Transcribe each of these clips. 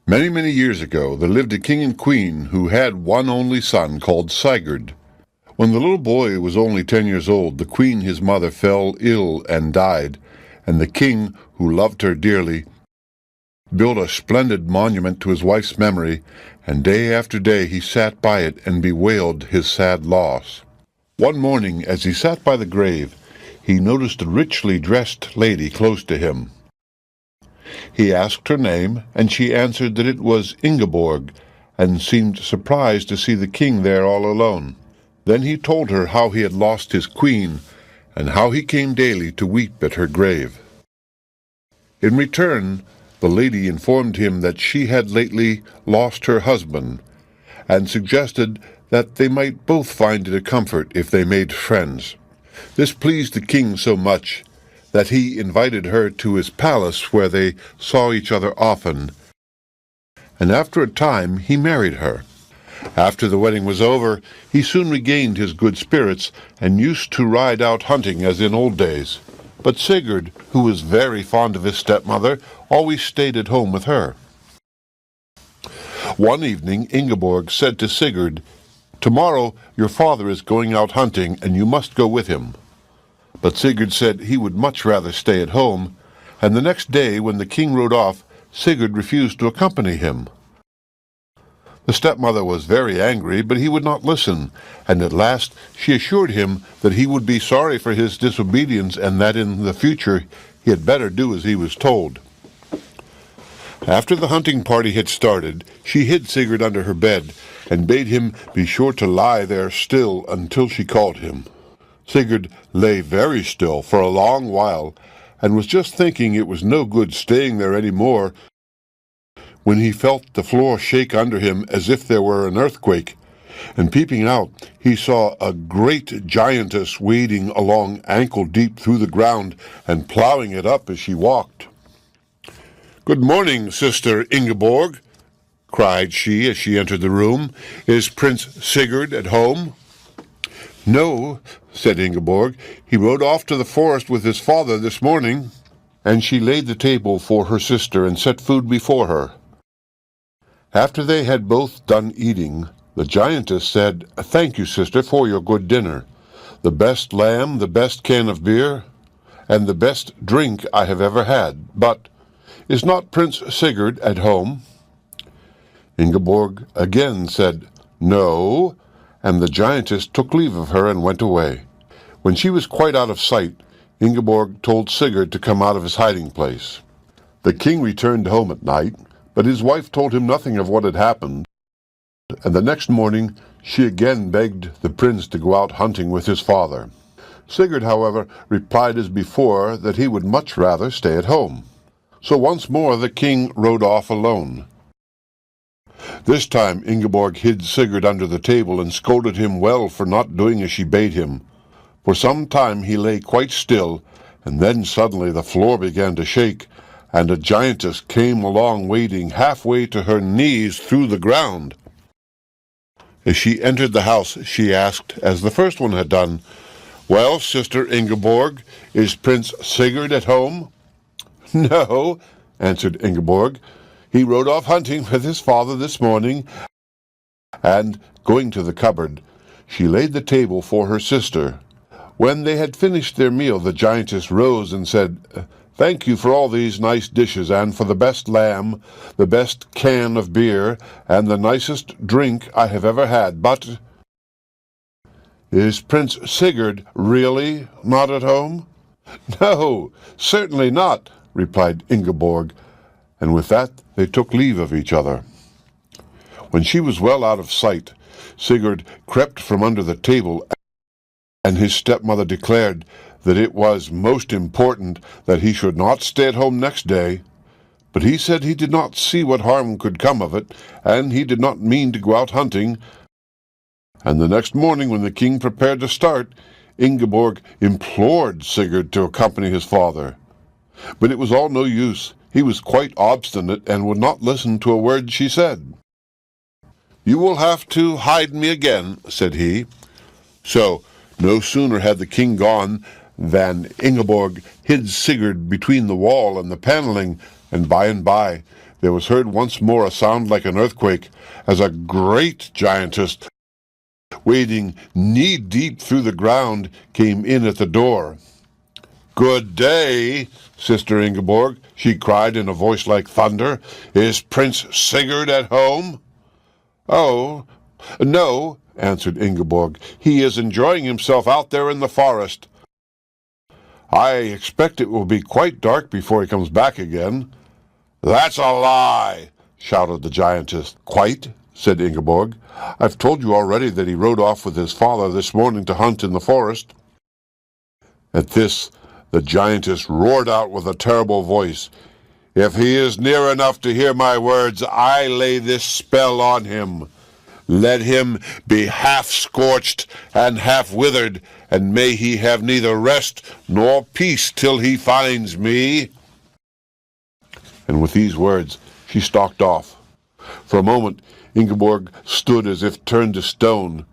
Many, many years ago, there lived a king and queen who had one only son called Sigurd. When the little boy was only 10 years old, the queen, his mother, fell ill and died, and the king, who loved her dearly, built a splendid monument to his wife's memory, and day after day he sat by it and bewailed his sad loss. One morning, as he sat by the grave, he noticed a richly dressed lady close to him. He asked her name, and she answered that it was Ingeborg, and seemed surprised to see the king there all alone. Then he told her how he had lost his queen, and how he came daily to weep at her grave. In return, the lady informed him that she had lately lost her husband, and suggested that they might both find it a comfort if they made friends. This pleased the king so much that he invited her to his palace, where they saw each other often, and after a time he married her. After the wedding was over, he soon regained his good spirits, and used to ride out hunting as in old days. But Sigurd, who was very fond of his stepmother, always stayed at home with her. One evening Ingeborg said to Sigurd, "Tomorrow your father is going out hunting, and you must go with him." But Sigurd said he would much rather stay at home, and the next day, when the king rode off, Sigurd refused to accompany him. The stepmother was very angry, but he would not listen, and at last she assured him that he would be sorry for his disobedience, and that in the future he had better do as he was told. After the hunting party had started, she hid Sigurd under her bed, and bade him be sure to lie there still until she called him. Sigurd lay very still for a long while, and was just thinking it was no good staying there any more, when he felt the floor shake under him as if there were an earthquake, and peeping out, he saw a great giantess wading along ankle-deep through the ground, and ploughing it up as she walked. "Good morning, Sister Ingeborg," cried she as she entered the room. "Is Prince Sigurd at home?" "No," said Ingeborg. "He rode off to the forest with his father this morning." And she laid the table for her sister and set food before her. After they had both done eating, the giantess said, "Thank you, sister, for your good dinner. The best lamb, the best can of beer, and the best drink I have ever had. But is not Prince Sigurd at home?" Ingeborg again said, "No," and the giantess took leave of her and went away. When she was quite out of sight, Ingeborg told Sigurd to come out of his hiding place. The king returned home at night, but his wife told him nothing of what had happened, and the next morning she again begged the prince to go out hunting with his father. Sigurd, however, replied as before that he would much rather stay at home. So once more the king rode off alone. This time Ingeborg hid Sigurd under the table and scolded him well for not doing as she bade him. For some time he lay quite still, and then suddenly the floor began to shake, and a giantess came along wading halfway to her knees through the ground. As she entered the house, she asked, as the first one had done, "Well, Sister Ingeborg, is Prince Sigurd at home?" "No," answered Ingeborg. "He rode off hunting with his father this morning." And, going to the cupboard, she laid the table for her sister. When they had finished their meal, the giantess rose and said, "Thank you for all these nice dishes, and for the best lamb, the best can of beer, and the nicest drink I have ever had. But is Prince Sigurd really not at home?" "No, certainly not," replied Ingeborg, and with that they took leave of each other. When she was well out of sight, Sigurd crept from under the table, and his stepmother declared that it was most important that he should not stay at home next day. But he said he did not see what harm could come of it, and he did not mean to go out hunting. And the next morning, when the king prepared to start, Ingeborg implored Sigurd to accompany his father. But it was all no use. He was quite obstinate and would not listen to a word she said. "You will have to hide me again," said he. So no sooner had the king gone than Ingeborg hid Sigurd between the wall and the paneling, and by there was heard once more a sound like an earthquake, as a great giantess, wading knee-deep through the ground, came in at the door. "Good day, Sister Ingeborg," she cried in a voice like thunder. "Is Prince Sigurd at home?" "Oh, no," answered Ingeborg. "He is enjoying himself out there in the forest. I expect it will be quite dark before he comes back again." "That's a lie," shouted the giantess. "Quite," said Ingeborg. "I've told you already that he rode off with his father this morning to hunt in the forest." At this, the giantess roared out with a terrible voice, "If he is near enough to hear my words, I lay this spell on him. Let him be half scorched and half withered, and may he have neither rest nor peace till he finds me." And with these words, she stalked off. For a moment, Ingeborg stood as if turned to stone.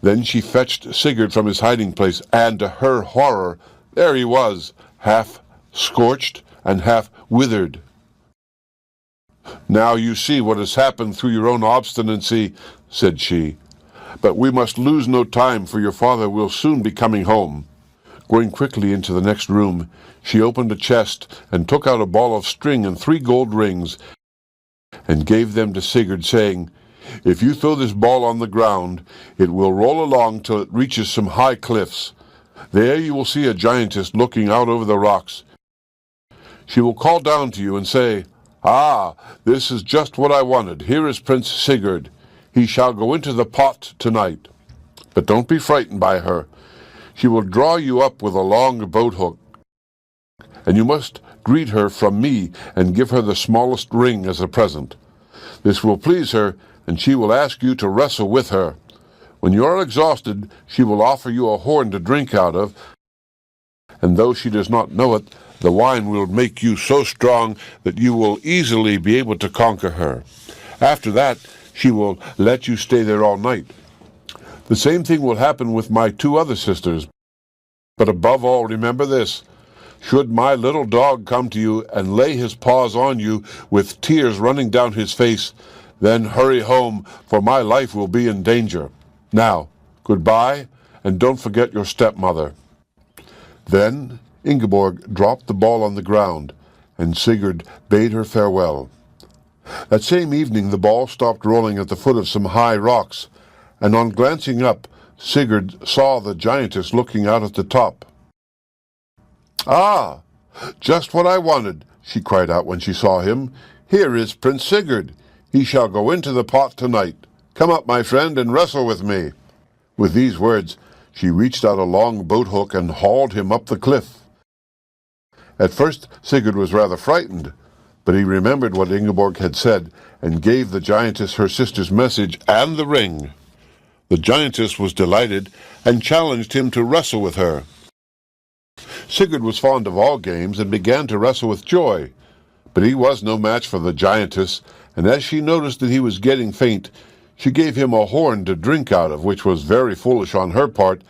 Then she fetched Sigurd from his hiding place, and to her horror, there he was, half scorched and half withered. "Now you see what has happened through your own obstinacy," said she. "But we must lose no time, for your father will soon be coming home." Going quickly into the next room, she opened a chest and took out a ball of string and 3 gold rings, and gave them to Sigurd, saying, "If you throw this ball on the ground, it will roll along till it reaches some high cliffs. There you will see a giantess looking out over the rocks. She will call down to you and say, 'Ah, this is just what I wanted. Here is Prince Sigurd. He shall go into the pot tonight.' But don't be frightened by her. She will draw you up with a long boat hook, and you must greet her from me and give her the smallest ring as a present. This will please her, and she will ask you to wrestle with her. When you are exhausted, she will offer you a horn to drink out of, and though she does not know it, the wine will make you so strong that you will easily be able to conquer her. After that, she will let you stay there all night. The same thing will happen with my 2 other sisters. But above all, remember this. Should my little dog come to you and lay his paws on you with tears running down his face, then hurry home, for my life will be in danger. Now, goodbye, and don't forget your stepmother." Then Ingeborg dropped the ball on the ground, and Sigurd bade her farewell. That same evening the ball stopped rolling at the foot of some high rocks, and on glancing up, Sigurd saw the giantess looking out at the top. "Ah, just what I wanted," she cried out when she saw him. "Here is Prince Sigurd. He shall go into the pot tonight. Come up, my friend, and wrestle with me." With these words, she reached out a long boat hook and hauled him up the cliff. At first, Sigurd was rather frightened, but he remembered what Ingeborg had said and gave the giantess her sister's message and the ring. The giantess was delighted and challenged him to wrestle with her. Sigurd was fond of all games and began to wrestle with joy, but he was no match for the giantess, and as she noticed that he was getting faint, she gave him a horn to drink out of, which was very foolish on her part,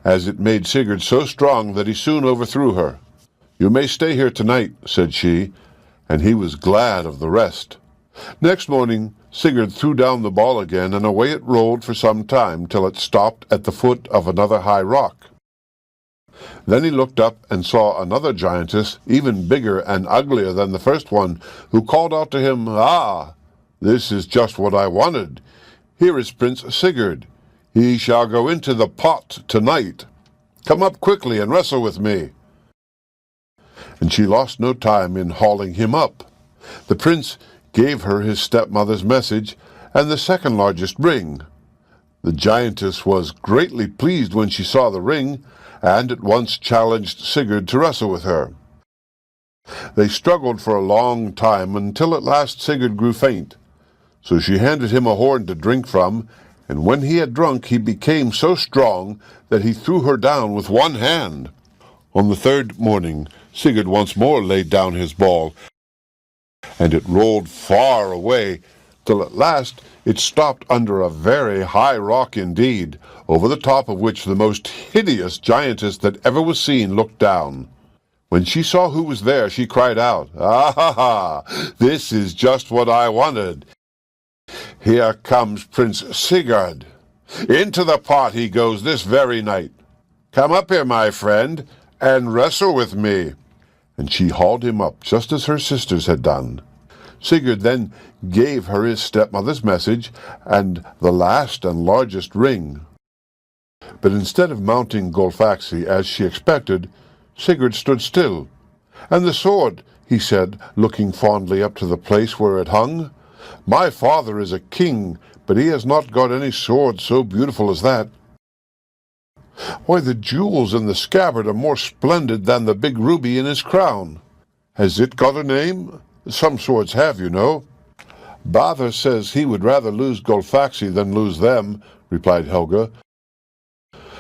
as it made Sigurd so strong that he soon overthrew her. "You may stay here tonight," said she, and he was glad of the rest. Next morning, Sigurd threw down the ball again, and away it rolled for some time, till it stopped at the foot of another high rock. Then he looked up and saw another giantess, even bigger and uglier than the first one, who called out to him, "Ah, this is just what I wanted. Here is Prince Sigurd. He shall go into the pot tonight. Come up quickly and wrestle with me." And she lost no time in hauling him up. The prince gave her his stepmother's message and the second largest ring. The giantess was greatly pleased when she saw the ring, and at once challenged Sigurd to wrestle with her. They struggled for a long time, until at last Sigurd grew faint. So she handed him a horn to drink from, and when he had drunk he became so strong that he threw her down with one hand. On the 3rd morning Sigurd once more laid down his ball, and it rolled far away, till at last it stopped under a very high rock indeed, over the top of which the most hideous giantess that ever was seen looked down. When she saw who was there, she cried out, "Ah ha ha! This is just what I wanted. Here comes Prince Sigurd. Into the pot he goes this very night. Come up here, my friend, and wrestle with me." And she hauled him up, just as her sisters had done. Sigurd then gave her his stepmother's message and the last and largest ring. But instead of mounting Gullfaxi as she expected, Sigurd stood still. "And the sword," he said, looking fondly up to the place where it hung. "My father is a king, but he has not got any sword so beautiful as that. Why, the jewels in the scabbard are more splendid than the big ruby in his crown. Has it got a name? Some swords have, you know." "Father says he would rather lose Gullfaxi than lose them," replied Helga.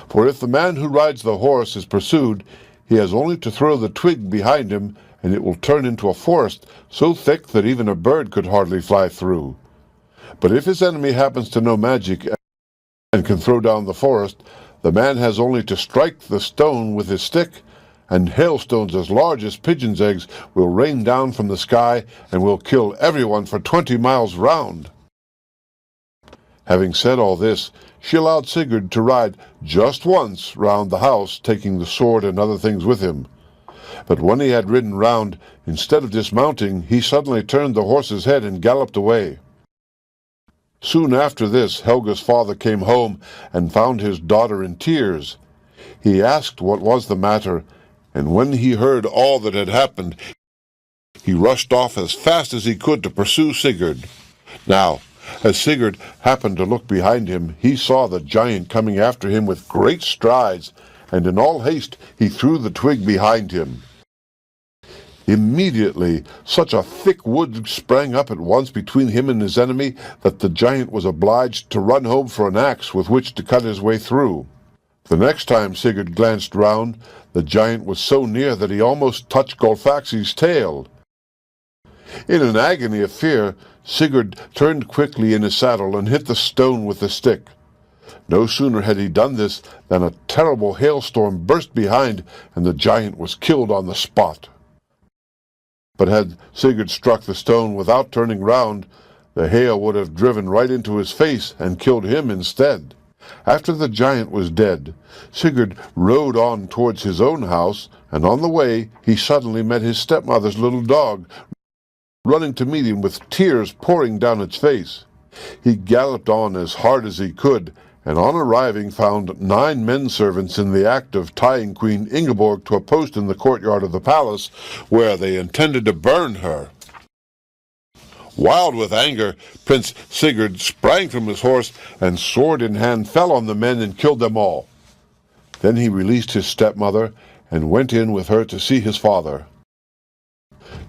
"For if the man who rides the horse is pursued, he has only to throw the twig behind him, and it will turn into a forest so thick that even a bird could hardly fly through. But if his enemy happens to know magic and can throw down the forest, the man has only to strike the stone with his stick, and hailstones as large as pigeons' eggs will rain down from the sky and will kill everyone for 20 miles round." Having said all this, she allowed Sigurd to ride just once round the house, taking the sword and other things with him. But when he had ridden round, instead of dismounting, he suddenly turned the horse's head and galloped away. Soon after this, Helga's father came home and found his daughter in tears. He asked what was the matter, and when he heard all that had happened, he rushed off as fast as he could to pursue Sigurd. Now, as Sigurd happened to look behind him, he saw the giant coming after him with great strides, and in all haste he threw the twig behind him. Immediately, such a thick wood sprang up at once between him and his enemy that the giant was obliged to run home for an axe with which to cut his way through. The next time Sigurd glanced round, the giant was so near that he almost touched Gullfaxi's tail. In an agony of fear, Sigurd turned quickly in his saddle and hit the stone with the stick. No sooner had he done this than a terrible hailstorm burst behind, and the giant was killed on the spot. But had Sigurd struck the stone without turning round, the hail would have driven right into his face and killed him instead. After the giant was dead, Sigurd rode on towards his own house, and on the way he suddenly met his stepmother's little dog, running to meet him with tears pouring down its face. He galloped on as hard as he could, and on arriving found 9 men servants in the act of tying Queen Ingeborg to a post in the courtyard of the palace, where they intended to burn her. Wild with anger, Prince Sigurd sprang from his horse and, sword in hand, fell on the men and killed them all. Then he released his stepmother and went in with her to see his father.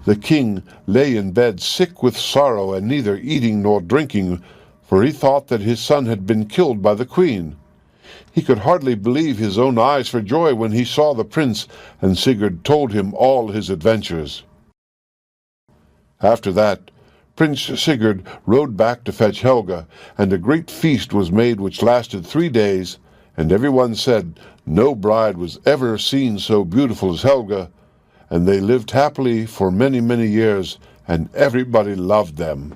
The king lay in bed sick with sorrow and neither eating nor drinking, for he thought that his son had been killed by the queen. He could hardly believe his own eyes for joy when he saw the prince, and Sigurd told him all his adventures. After that, Prince Sigurd rode back to fetch Helga, and a great feast was made which lasted 3 days, and everyone said no bride was ever seen so beautiful as Helga, and they lived happily for many, many years, and everybody loved them.